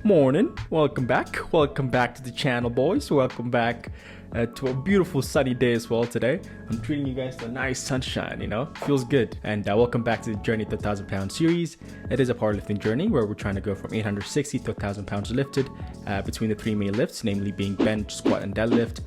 morning. Welcome back to the channel, boys. Welcome back to a beautiful sunny day as well today. I'm treating you guys to a nice sunshine, feels good. And welcome back to the Journey to 1,000 Pound series. It is a powerlifting journey where we're trying to go from 860 to 1,000 pounds lifted between the three main lifts, namely being bench, squat, and deadlift,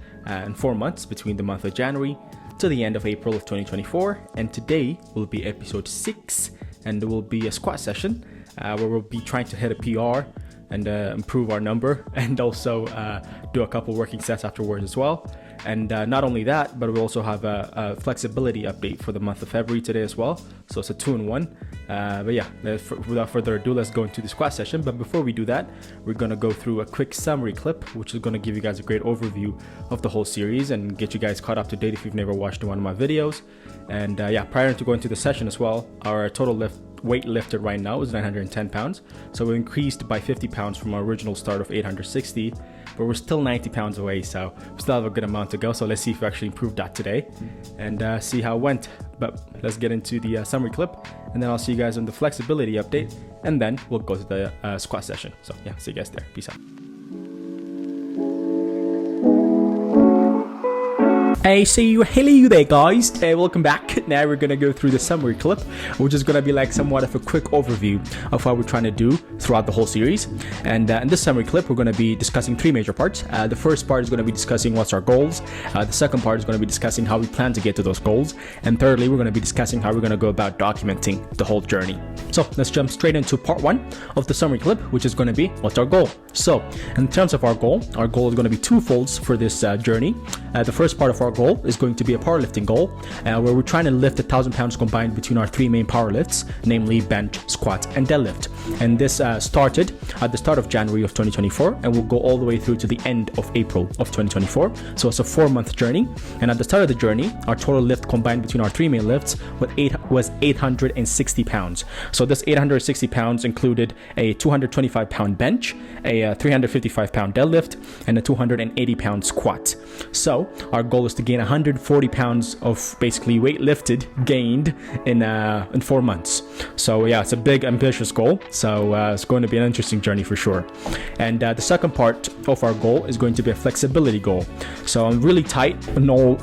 in 4 months between the month of January to the end of April of 2024. And today will be episode 6, and there will be a squat session where we'll be trying to hit a PR and improve our number, and also do a couple working sets afterwards as well. And not only that, but we also have a flexibility update for the month of February today as well. So it's a 2-in-1. But yeah, without further ado, let's go into the squat session. But before we do that, we're going to go through a quick summary clip, which is going to give you guys a great overview of the whole series and get you guys caught up to date if you've never watched one of my videos. And yeah, prior to going to the session as well, our total weight lifted right now is 910 pounds. So we increased by 50 pounds from our original start of 860, but we're still 90 pounds away. So we still have a good amount to go. So let's see if we actually improved that today and see how it went. But let's get into the summary clip, and then I'll see you guys on the flexibility update, and then we'll go to the squat session. So yeah, see you guys there. Peace out. Hey, hello there guys, welcome back. Now we're gonna go through the summary clip, which is gonna be like somewhat of a quick overview of what we're trying to do throughout the whole series. And in this summary clip, we're gonna be discussing 3 major parts. The first part is gonna be discussing what's our goals. The second part is gonna be discussing how we plan to get to those goals. And thirdly, we're gonna be discussing how we're gonna go about documenting the whole journey. So let's jump straight into part 1 of the summary clip, which is gonna be what's our goal. So in terms of our goal is gonna be twofolds for this journey. The first part of our goal is going to be a powerlifting goal, where we're trying to lift 1,000 pounds combined between our 3 main power lifts, namely bench, squat, and deadlift. And this started at the start of January of 2024 and will go all the way through to the end of April of 2024. So it's a 4-month journey. And at the start of the journey, our total lift combined between our 3 main lifts was 860 pounds. So this 860 pounds included a 225 pound bench, a 355 pound deadlift, and a 280 pound squat. So our goal is to gain 140 pounds of basically weight lifted gained in 4 months. So yeah, it's a big ambitious goal. So it's going to be an interesting journey for sure. And the second part of our goal is going to be a flexibility goal. So I'm really tight. No,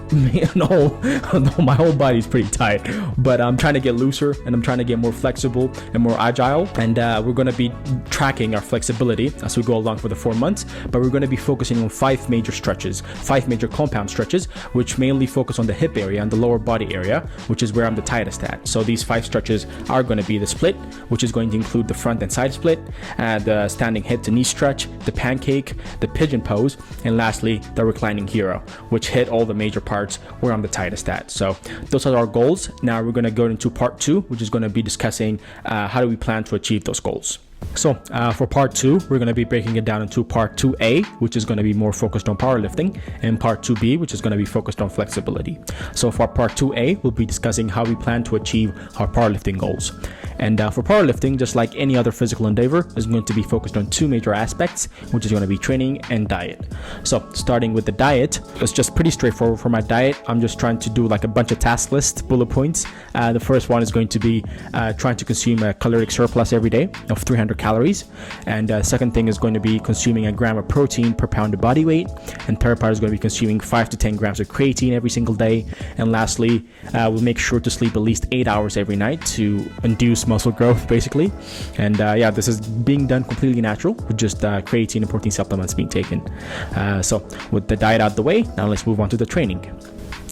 my whole body is pretty tight, but I'm trying to get looser and I'm trying to get more flexible and more agile. And we're going to be tracking our flexibility as we go along for the 4 months, but we're going to be focusing on 5 major stretches, 5 major compound stretches, which mainly focus on the hip area and the lower body area, which is where I'm the tightest at. So these 5 stretches are going to be the split, which is going to include the front and side split, the standing hip to knee stretch, the pancake, the pigeon pose, and lastly, the reclining hero, which hit all the major parts where I'm the tightest at. So those are our goals. Now we're going to go into part 2, which is going to be discussing how do we plan to achieve those goals. So for part 2, we're going to be breaking it down into part 2A, which is going to be more focused on powerlifting, and part 2B, which is going to be focused on flexibility. So for part 2A, we'll be discussing how we plan to achieve our powerlifting goals. And for powerlifting, just like any other physical endeavor, is going to be focused on 2 major aspects, which is going to be training and diet. So starting with the diet, it's just pretty straightforward for my diet. I'm just trying to do like a bunch of task list bullet points. The first one is going to be trying to consume a caloric surplus every day of 300 calories. And second thing is going to be consuming 1 gram of protein per pound of body weight. And third part is going to be consuming 5 to 10 grams of creatine every single day. And lastly, we'll make sure to sleep at least 8 hours every night to induce muscle growth basically. And yeah, this is being done completely natural with just creatine and protein supplements being taken. So with the diet out the way, now let's move on to the training.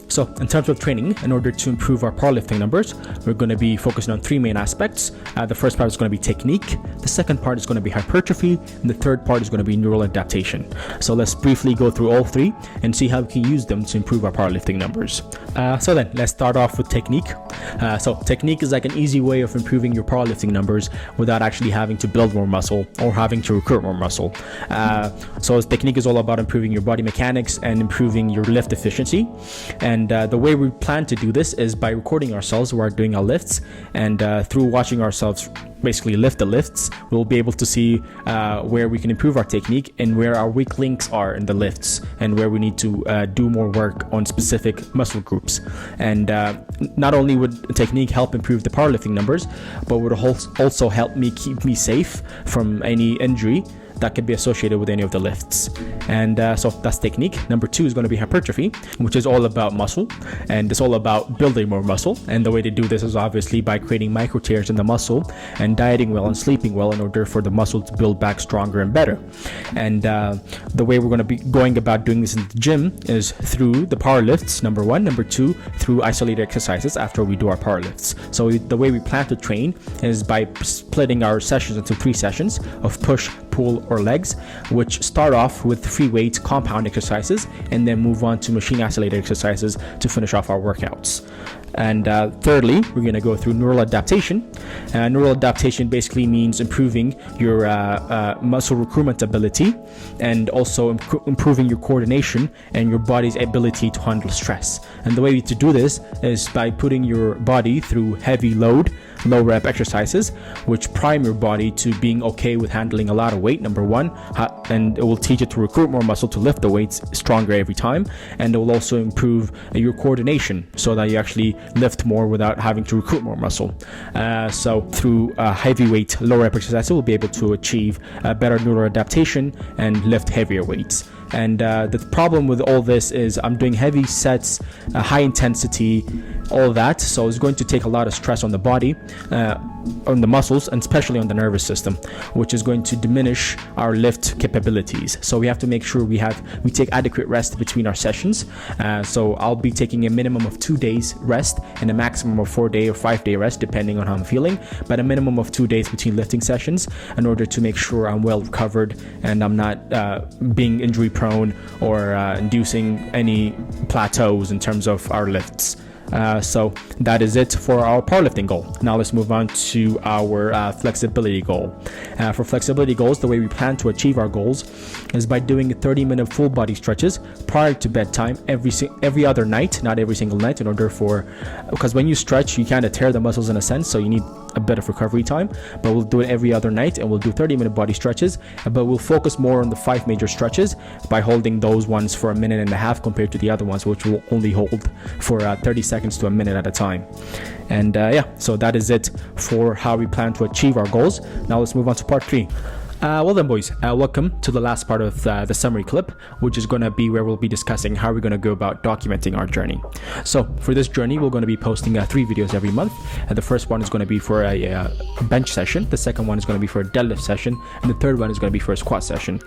So in terms of training, in order to improve our powerlifting numbers, we're going to be focusing on 3 main aspects. The first part is going to be technique, the second part is going to be hypertrophy, and the third part is going to be neural adaptation. So let's briefly go through all 3 and see how we can use them to improve our powerlifting numbers. So then let's start off with technique. So technique is like an easy way of improving your powerlifting numbers without actually having to build more muscle or having to recruit more muscle. So technique is all about improving your body mechanics and improving your lift efficiency. And the way we plan to do this is by recording ourselves while doing our lifts, and through watching ourselves basically lift the lifts, we'll be able to see where we can improve our technique and where our weak links are in the lifts and where we need to do more work on specific muscle groups. And not only would technique help improve the powerlifting numbers, but would also help me keep me safe from any injury that could be associated with any of the lifts. And so that's technique. Number 2 is going to be hypertrophy, which is all about muscle, and it's all about building more muscle. And the way to do this is obviously by creating micro tears in the muscle and dieting well and sleeping well in order for the muscle to build back stronger and better. And the way we're going to be going about doing this in the gym is through the power lifts, number 1. Number 2, through isolated exercises after we do our power lifts. So the way we plan to train is by splitting our sessions into 3 sessions of push, pull, or legs, which start off with free weight compound exercises and then move on to machine isolated exercises to finish off our workouts. And thirdly, we're going to go through neural adaptation. Neural adaptation basically means improving your muscle recruitment ability and also improving your coordination and your body's ability to handle stress. And the way to do this is by putting your body through heavy load, low rep exercises, which prime your body to being okay with handling a lot of weight, number 1, and it will teach it to recruit more muscle to lift the weights stronger every time. And it will also improve your coordination so that you actually lift more without having to recruit more muscle. So through heavyweight low rep exercises, we'll be able to achieve better neural adaptation and lift heavier weights. And the problem with all this is I'm doing heavy sets, high intensity, all that. So it's going to take a lot of stress on the body, on the muscles, and especially on the nervous system, which is going to diminish our lift capabilities. So we have to make sure we take adequate rest between our sessions. So I'll be taking a minimum of 2 days rest and a maximum of 4-day or 5-day rest, depending on how I'm feeling, but a minimum of 2 days between lifting sessions in order to make sure I'm well recovered and I'm not being injury prone or inducing any plateaus in terms of our lifts. So that is it for our powerlifting goal. Now let's move on to our flexibility goal. For flexibility goals, the way we plan to achieve our goals is by doing 30-minute full body stretches prior to bedtime every other night, not every single night, in order because when you stretch, you kind of tear the muscles in a sense, so you need a bit of recovery time. But we'll do it every other night, and we'll do 30-minute body stretches, but we'll focus more on the 5 major stretches by holding those ones for 1.5 minutes compared to the other ones, which will only hold for 30 seconds to a minute at a time. And so that is it for how we plan to achieve our goals. Now let's move on to part 3. Well then, boys, welcome to the last part of the summary clip, which is going to be where we'll be discussing how we're going to go about documenting our journey. So for this journey, we're going to be posting 3 videos every month. The first one is going to be for a bench session. The second one is going to be for a deadlift session. And the third one is going to be for a squat session.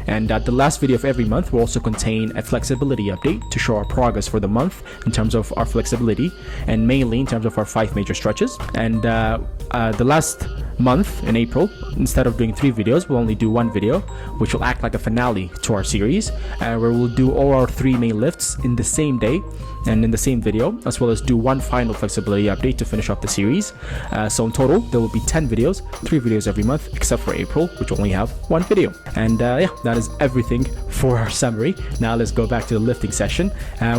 And the last video of every month will also contain a flexibility update to show our progress for the month in terms of our flexibility, and mainly in terms of our 5 major stretches. And the last month in April, instead of doing 3 videos, we'll only do 1 video, which will act like a finale to our series, where we'll do all our 3 main lifts in the same day and in the same video, as well as do 1 final flexibility update to finish off the series. So in total, there will be 10 videos, 3 videos every month, except for April, which will only have 1 video. And that is everything for our summary. Now let's go back to the lifting session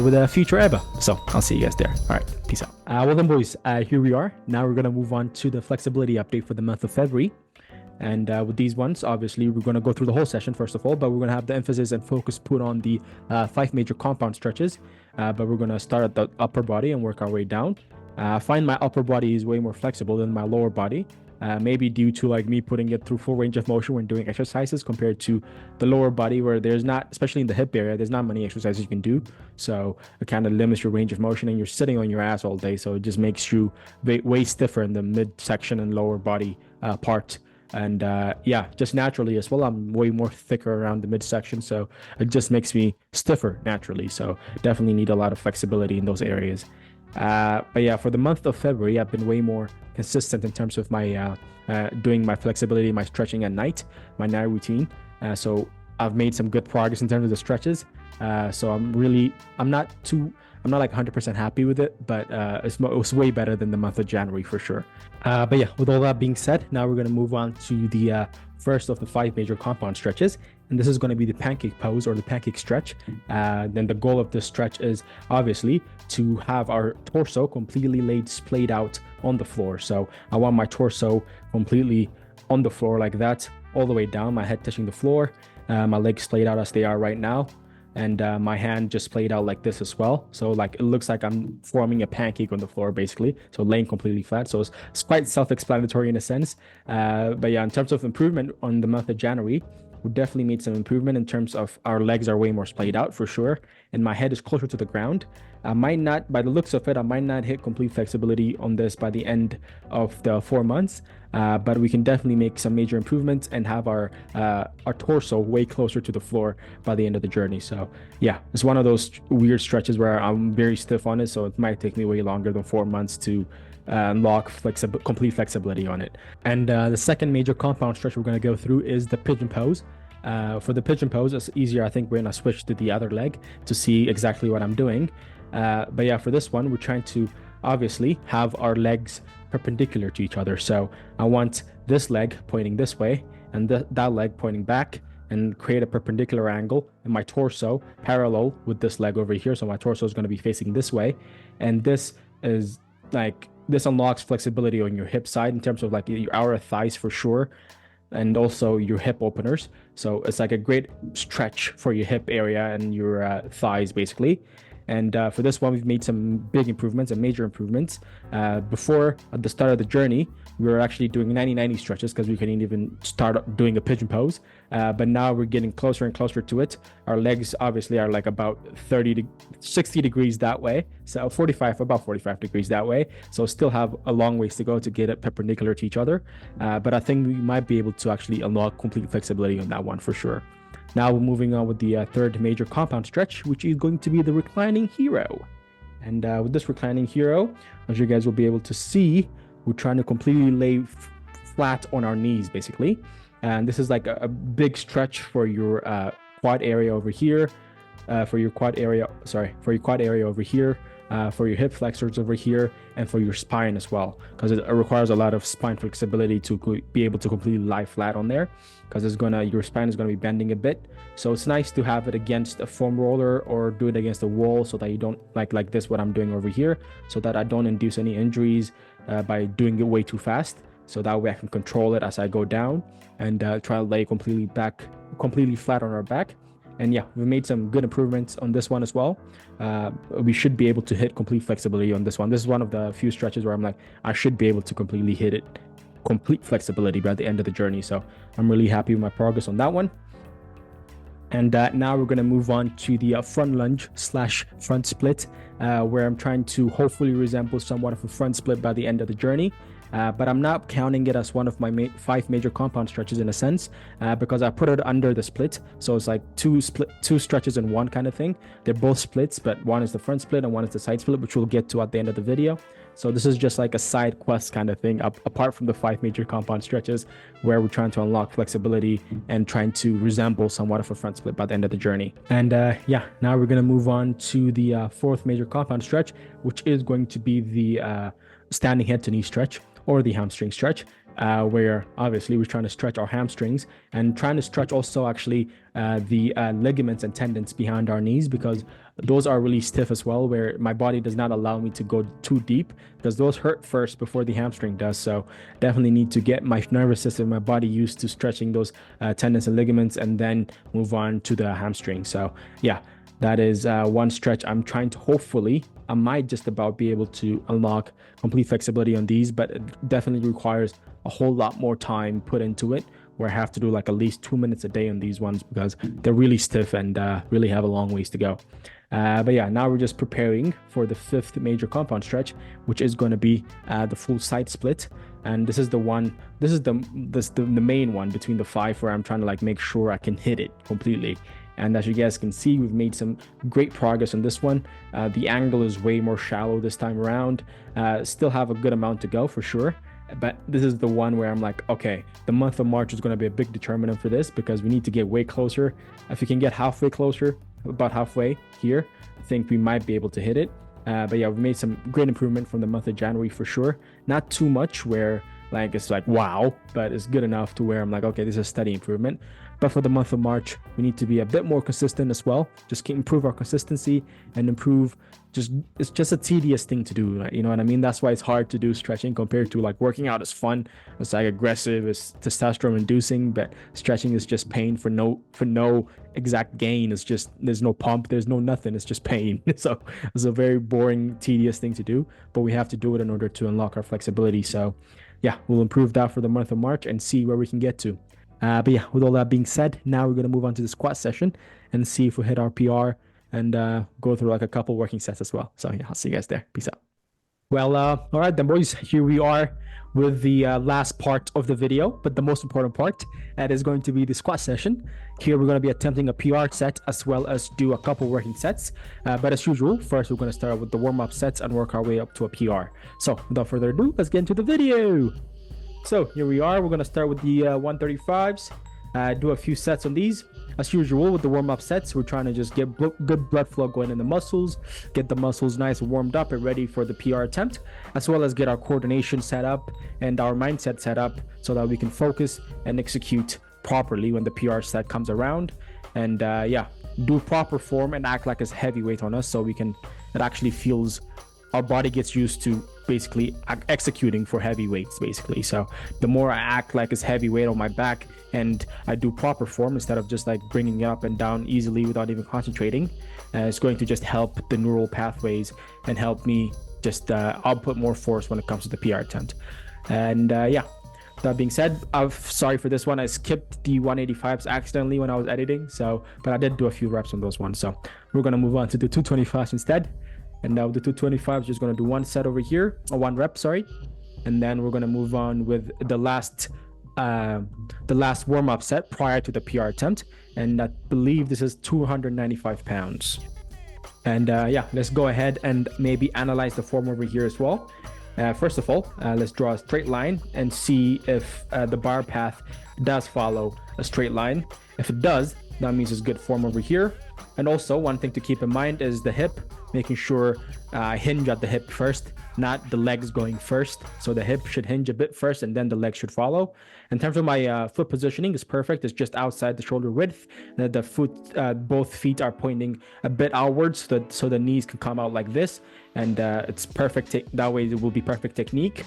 with a future EBA. So I'll see you guys there. All right, peace out. Well then, boys, here we are. Now we're going to move on to the flexibility update for the month of February. And with these ones, obviously, we're going to go through the whole session first of all, but we're going to have the emphasis and focus put on the 5 major compound stretches. But we're going to start at the upper body and work our way down. I find my upper body is way more flexible than my lower body. Maybe due to like me putting it through full range of motion when doing exercises compared to the lower body, where there's not, especially in the hip area, there's not many exercises you can do. So it kind of limits your range of motion, and you're sitting on your ass all day. So it just makes you way stiffer in the midsection and lower body part. And just naturally as well, I'm way more thicker around the midsection, so it just makes me stiffer naturally. So definitely need a lot of flexibility in those areas. But yeah, for the month of February, I've been way more consistent in terms of my doing my flexibility, my stretching at night, my night routine. So I've made some good progress in terms of the stretches. So I'm not like 100% happy with it, but it was way better than the month of January for sure. But yeah, with all that being said, now we're going to move on to the first of the 5 major compound stretches. And this is going to be the pancake pose, or the pancake stretch. Then the goal of this stretch is obviously to have our torso completely splayed out on the floor. So I want my torso completely on the floor like that, all the way down, my head touching the floor, my legs splayed out as they are right now, and my hand just played out like this as well. So like it looks like I'm forming a pancake on the floor basically, so laying completely flat. So it's quite self-explanatory in a sense. But yeah, in terms of improvement on the month of January, we definitely made some improvement in terms of our legs are way more splayed out for sure, and my head is closer to the ground. I might not, by the looks of it, I might not hit complete flexibility on this by the end of the 4 months, but we can definitely make some major improvements and have our torso way closer to the floor by the end of the journey. So yeah, it's one of those weird stretches where I'm very stiff on it, so it might take me way longer than 4 months to unlock complete flexibility on it. And the second major compound stretch we're going to go through is the pigeon pose. For the pigeon pose, it's easier. I think we're going to switch to the other leg to see exactly what I'm doing. But yeah, for this one, we're trying to obviously have our legs perpendicular to each other. So I want this leg pointing this way and that leg pointing back, and create a perpendicular angle, and my torso parallel with this leg over here. So my torso is going to be facing this way. And this is like, this unlocks flexibility on your hip side in terms of like your outer thighs for sure, and also your hip openers. So it's like a great stretch for your hip area and your thighs basically. And for this one, we've made some big improvements and major improvements. Before, at the start of the journey, we were actually doing 90-90 stretches because we couldn't even start doing a pigeon pose. But now we're getting closer and closer to it. Our legs obviously are like about 30 to 60 degrees that way. So about 45 degrees that way. So still have a long ways to go to get it perpendicular to each other. But I think we might be able to actually unlock complete flexibility on that one for sure. Now we're moving on with the third major compound stretch, which is going to be the reclining hero. And with this reclining hero, as you guys will be able to see, we're trying to completely lay flat on our knees, basically. And this is like a big stretch for your quad area over here, for your quad area over here, for your hip flexors over here, and for your spine as well, because it requires a lot of spine flexibility to be able to completely lie flat on there, because your spine is going to be bending a bit. So it's nice to have it against a foam roller or do it against a wall, so that you don't like this, what I'm doing over here, so that I don't induce any injuries by doing it way too fast. So that way I can control it as I go down and try to lay completely flat on our back. And yeah, we made some good improvements on this one as well. We should be able to hit complete flexibility on this one. This is one of the few stretches where I'm like, I should be able to completely hit it, complete flexibility by the end of the journey. So I'm really happy with my progress on that one. And now we're going to move on to the front lunge / front split, where I'm trying to hopefully resemble somewhat of a front split by the end of the journey. But I'm not counting it as one of my 5 major compound stretches in a sense, because I put it under the split. So it's like two stretches in one kind of thing. They're both splits, but one is the front split and one is the side split, which we'll get to at the end of the video. So this is just like a side quest kind of thing, apart from the 5 major compound stretches, where we're trying to unlock flexibility and trying to resemble somewhat of a front split by the end of the journey. And yeah, now we're going to move on to the 4th major compound stretch, which is going to be the standing head to knee stretch, or the hamstring stretch, where obviously we're trying to stretch our hamstrings and trying to stretch also actually the ligaments and tendons behind our knees, because those are really stiff as well, where my body does not allow me to go too deep, because those hurt first before the hamstring does. So definitely need to get my nervous system, my body used to stretching those tendons and ligaments, and then move on to the hamstring. So yeah, that is one stretch I'm trying to, hopefully I might just about be able to unlock complete flexibility on these, but it definitely requires a whole lot more time put into it, where I have to do like at least 2 minutes a day on these ones, because they're really stiff and really have a long ways to go. But yeah, now we're just preparing for the 5th major compound stretch, which is going to be the full side split. And this is the main one between the 5, where I'm trying to like make sure I can hit it completely. And as you guys can see, we've made some great progress on this one. The angle is way more shallow this time around. Still have a good amount to go for sure. But this is the one where I'm like, okay, the month of March is going to be a big determinant for this, because we need to get way closer. If we can get halfway closer, about halfway here, I think we might be able to hit it. But yeah, we've made some great improvement from the month of January for sure. Not too much where like it's like wow, but it's good enough to where I'm like, okay, this is a steady improvement. But for the month of March, we need to be a bit more consistent as well. Just improve our consistency and improve. It's just a tedious thing to do, right? You know what I mean? That's why it's hard to do stretching compared to like working out is fun. It's like aggressive, it's testosterone inducing, but stretching is just pain for no exact gain. It's just, there's no pump, there's no nothing. It's just pain. So it's a very boring, tedious thing to do, but we have to do it in order to unlock our flexibility. So yeah, we'll improve that for the month of March and see where we can get to. But yeah, with all that being said, now we're gonna move on to the squat session and see if we hit our PR and go through like a couple working sets as well. So yeah, I'll see you guys there. Peace out. Well, all right then, boys. Here we are with the last part of the video, but the most important part, that is going to be the squat session. Here we're going to be attempting a PR set as well as do a couple working sets. But as usual, first we're going to start with the warm-up sets and work our way up to a PR. So without further ado, let's get into the video. So here we are. We're going to start with the 135s. Do a few sets on these. As usual with the warm-up sets, we're trying to just get good blood flow going in the muscles, get the muscles nice warmed up and ready for the PR attempt, as well as get our coordination set up and our mindset set up so that we can focus and execute properly when the PR set comes around. And yeah, do proper form and act like it's heavyweight on us so we can, it actually feels, our body gets used to basically executing for heavy weights basically. So the more I act like it's heavy weight on my back and I do proper form instead of just like bringing it up and down easily without even concentrating, it's going to just help the neural pathways and help me just output more force when it comes to the PR attempt. And yeah, that being said, I'm sorry for this one. I skipped the 185s accidentally when I was editing, so but I did do a few reps on those ones. So we're going to move on to the 225s instead. And now the 225 just going to do one set over here, or one rep, sorry. And then we're going to move on with the last warm-up set prior to the PR attempt. And I believe this is 295 pounds. And yeah, let's go ahead and maybe analyze the form over here as well. First of all, let's draw a straight line and see if the bar path does follow a straight line. If it does, that means it's good form over here. And also one thing to keep in mind is the hip, making sure I hinge at the hip first, not the legs going first. So the hip should hinge a bit first and then the leg should follow. In terms of my foot positioning, is perfect. It's just outside the shoulder width. The foot, both feet are pointing a bit outwards so the knees can come out like this. And it's perfect. That way it will be perfect technique.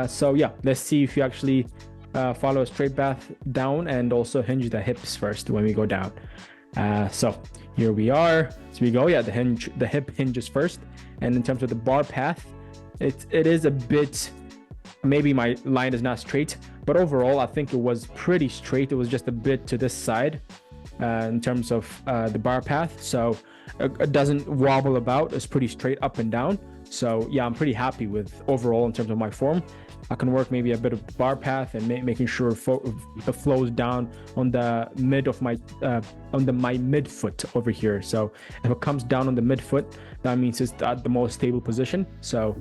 So yeah, let's see if you actually follow a straight path down and also hinge the hips first when we go down. So here we are. So we go. Yeah, the hip hinges first. And in terms of the bar path, it is a bit, maybe my line is not straight, but overall I think it was pretty straight. It was just a bit to this side in terms of the bar path. So it doesn't wobble about. It's pretty straight up and down. So yeah, I'm pretty happy with overall in terms of my form. I can work maybe a bit of bar path and making sure it flows down on the mid of my my midfoot over here. So if it comes down on the midfoot, that means it's at the most stable position. So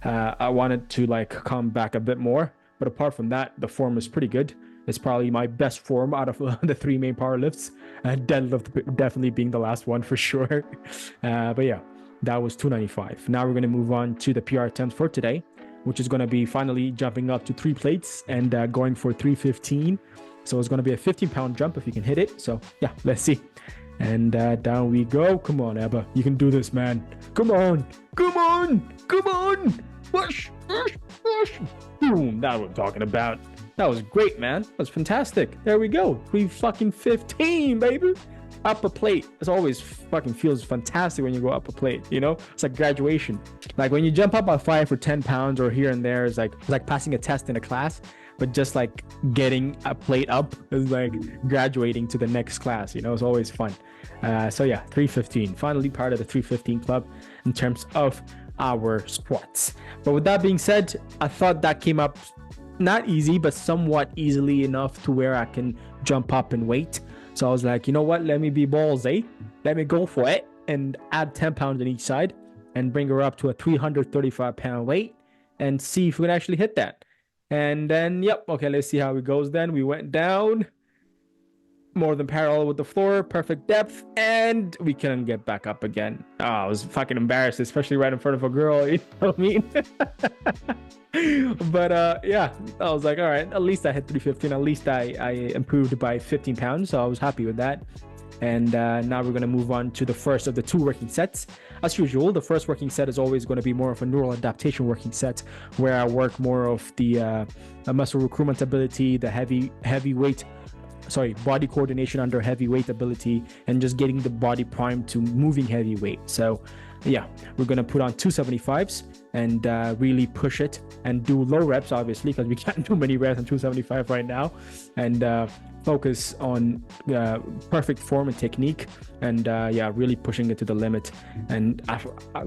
I wanted to like come back a bit more, but apart from that, the form is pretty good. It's probably my best form out of the three main power lifts, deadlift definitely being the last one for sure. But yeah, that was 295. Now we're going to move on to the PR attempts for today, which is going to be finally jumping up to 3 plates and going for 315. So it's going to be a 15-pound jump if you can hit it. So yeah, let's see. And down we go. Come on, Ebba, you can do this, man. Come on, come on, come on. Push, push, push. Boom, that's what I'm talking about. That was great, man. That was fantastic. There we go. 315, baby. Upper plate. As always, fucking feels fantastic when you go upper plate, you know? It's like graduation. Like when you jump up by 5 or 10 pounds or here and there, it's like passing a test in a class, but just like getting a plate up is like graduating to the next class, you know? It's always fun. So yeah, 315. Finally part of the 315 club in terms of our squats. But with that being said, I thought that came up not easy, but somewhat easily enough to where I can jump up in weight. So I was like, you know what? Let me be ballsy. Let me go for it and add 10 pounds on each side and bring her up to a 335-pound weight and see if we can actually hit that. And then, yep. Okay, let's see how it goes then. We went down more than parallel with the floor, perfect depth, and we couldn't get back up again. Oh, I was fucking embarrassed, especially right in front of a girl, you know what I mean? But yeah, I was like, all right, at least I hit 315. At least I improved by 15 pounds, so I was happy with that. And now we're going to move on to the first of the 2 working sets. As usual, the first working set is always going to be more of a neural adaptation working set, where I work more of the muscle recruitment ability, the body coordination under heavy weight ability, and just getting the body primed to moving heavy weight. So yeah, we're going to put on 275s and really push it and do low reps, obviously, because we can't do many reps on 275 right now. And focus on perfect form and technique, and yeah, really pushing it to the limit. And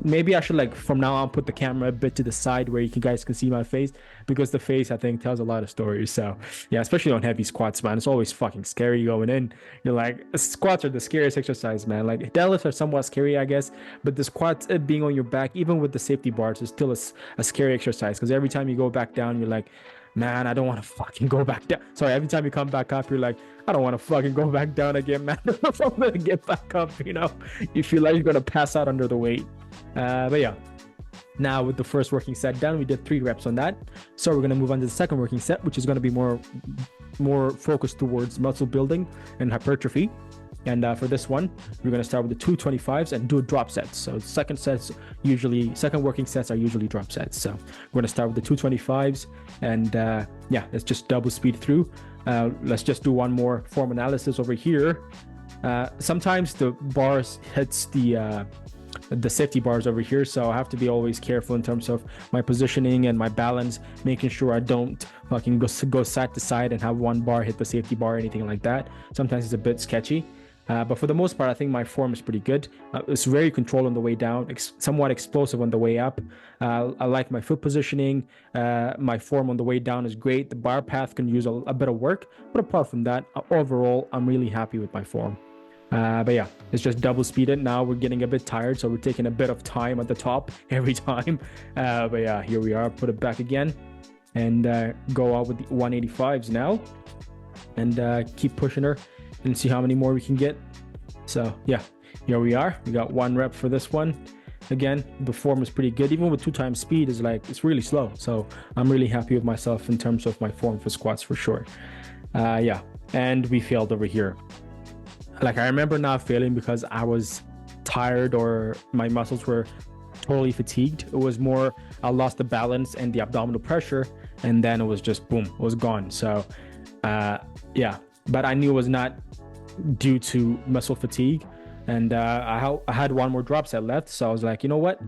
maybe I should, like, from now on put the camera a bit to the side where you guys can see my face, because the face, I think, tells a lot of stories. So yeah, especially on heavy squats, man, it's always fucking scary going in. You're like, squats are the scariest exercise, man. Like, deadlifts are somewhat scary, I guess, but the squats, being on your back, even with the safety bars, is still a scary exercise, because every time you go back down, you're like, man, I don't want to fucking go back down. Sorry, every time you come back up, you're like, I don't want to fucking go back down again, man. I'm gonna get back up, you know. You feel like you're gonna pass out under the weight. But yeah, now with the first working set done, we did 3 reps on that. So we're gonna move on to the second working set, which is gonna be more focused towards muscle building and hypertrophy. And for this one, we're going to start with the 225s and do a drop sets. So second working sets are usually drop sets. So we're going to start with the 225s, and yeah, let's just double speed through. Let's just do one more form analysis over here. Sometimes the bars hits the safety bars over here, so I have to be always careful in terms of my positioning and my balance, making sure I don't fucking go side to side and have one bar hit the safety bar or anything like that. Sometimes it's a bit sketchy. But for the most part, I think my form is pretty good. It's very controlled on the way down, somewhat explosive on the way up. I like my foot positioning. My form on the way down is great. The bar path can use a bit of work, but apart from that, overall, I'm really happy with my form. But yeah, it's just double speeded. Now we're getting a bit tired, so we're taking a bit of time at the top every time. But yeah, here we are. Put it back again, and go out with the 185s now, and keep pushing her and see how many more we can get. So yeah, here we are. We got 1 rep for this one. Again, the form is pretty good. Even with 2 times speed, is like, it's really slow. So I'm really happy with myself in terms of my form for squats for sure. Yeah, and we failed over here. Like, I remember not failing because I was tired or my muscles were totally fatigued. It was more, I lost the balance and the abdominal pressure, and then it was just boom, it was gone. So yeah, but I knew it was not due to muscle fatigue, and I had 1 more drop set left, so I was like, you know what,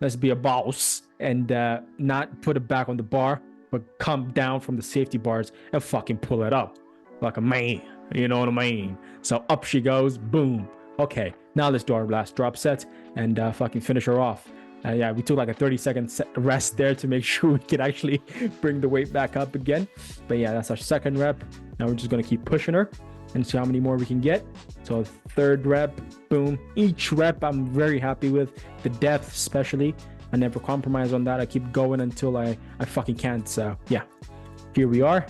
let's be a boss and not put it back on the bar, but come down from the safety bars and fucking pull it up like a man, you know what I mean? So up she goes, boom. Okay, now let's do our last drop set and fucking finish her off. Yeah, we took like a 30-second rest there to make sure we could actually bring the weight back up again. But yeah, that's our second rep. Now we're just gonna keep pushing her and see how many more we can get. So 3rd rep, boom. Each rep I'm very happy with. The depth especially, I never compromise on that. I keep going until I fucking can't. So yeah, here we are.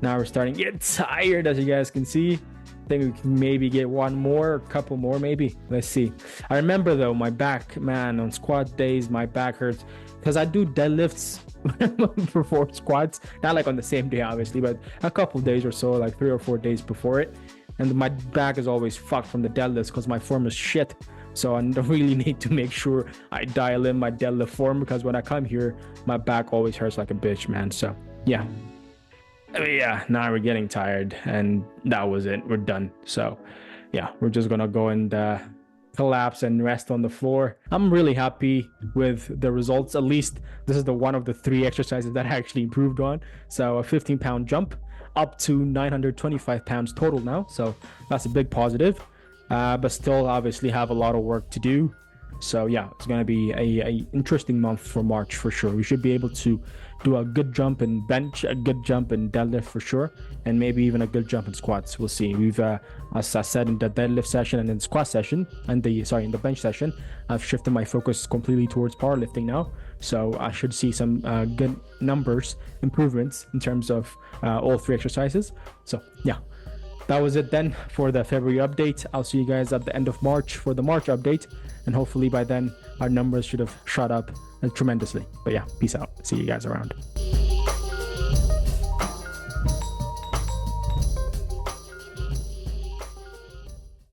Now we're starting to get tired, as you guys can see. I think we can maybe get 1 more, a couple more maybe. Let's see. I remember though, my back, man, on squat days, my back hurts because I do deadlifts before squats. Not like on the same day, obviously, but a couple days or so, like 3 or 4 days before it. And my back is always fucked from the deadlifts because my form is shit. So I really need to make sure I dial in my deadlift form, because when I come here, my back always hurts like a bitch, man. So yeah. Yeah, now we're getting tired, and that was it. We're done. So yeah, we're just gonna go and collapse and rest on the floor. I'm really happy with the results. At least this is the one of the 3 exercises that I actually improved on. So a 15-pound jump up to 925 pounds total now. So that's a big positive, but still obviously have a lot of work to do. So yeah, it's going to be a interesting month for March for sure. We should be able to do a good jump in bench, a good jump in deadlift for sure, and maybe even a good jump in squats. We'll see. We've, as I said, in the deadlift session and in the squat session, and in the bench session, I've shifted my focus completely towards powerlifting now. So I should see some good numbers, improvements in terms of all 3 exercises. So yeah. That was it then for the February update. I'll see you guys at the end of March for the March update, and hopefully by then our numbers should have shot up tremendously. But yeah, peace out. See you guys around.